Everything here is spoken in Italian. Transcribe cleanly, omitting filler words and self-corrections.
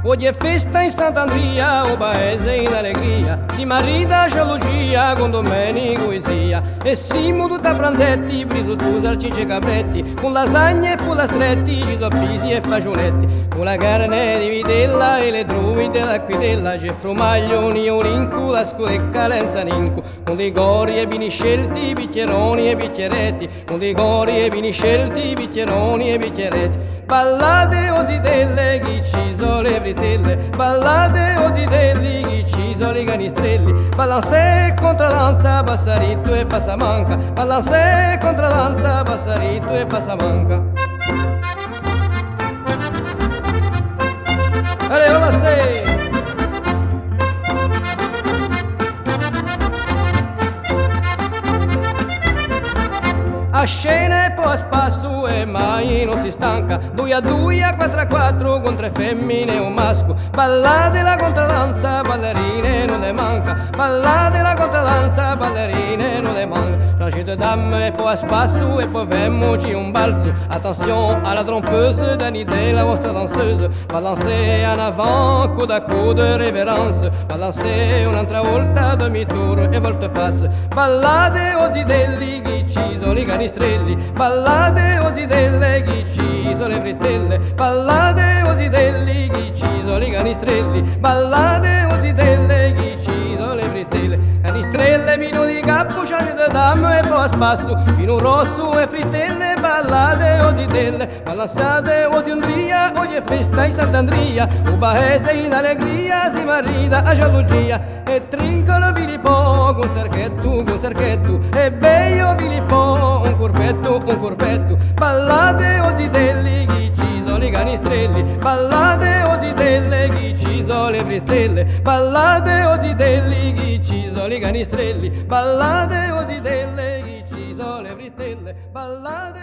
Oggi è festa in Sant'Andria, o paese in allegria, si marita geologia con Domenico e zia, e siamo tutta brandetti, briso tu salsicce e capretti, con lasagne e polastretti, gisopisi e fagiolletti, con la carne di vitella e le druide dell'acquitella, c'è frumaglioni, orincu, la scurecca, lenzanincu, con dei gori e vini scelti, bicchieroni e bicchieretti, con dei gori e vini scelti, bicchieroni e bicchieretti. Ballate ositelle, chi ci sono le fritelle, ballate ositelli, chi ci sono i canistrelli, balansè contradanza, passaritto e passamanca, balansè contradanza, passaritto e passamanca. Allez, balansè! A scena e poi a spasso e mai non si stanca, 2 a 2, a 4 a 4, con 3 femmine e un masco, ballate la contradanza, ballerine non ne manca, ballate la contradanza, ballerine non ne manca, change de dame e poi a spasso e poi femmoci un balzo, attention à la trompeuse, d'anidée la vostra danseuse, balancez en avant, coude à coude, révérence, balancez un'altra volta, demi-tour e volte-face, ballate osidelli, chi sono i canistrelli, ballate ositelle, chi ci sono le frittelle, ballate ositelli, chi ci sono i canistrelli, ballate ositelle, chi ci sono le frittelle, canistrelle, vino di cappo, ciace de dame e poi a spasso, vino rosso e frittelle, ballate ositelle, balanzate osindria, oggi è festa in Sant'Andria, un paese in allegria, si marita a geologia, e trincolo Filippo, con cerchetto, e beio Filippo, un corpetto, ballate ositelli, chi ci sono i canistrelli, ballate ositelle, chi ci sono le frittelle, ballate ositelli, chi ci sono i canistrelli, ballate ositelle, chi ci sono le frittelle, ballate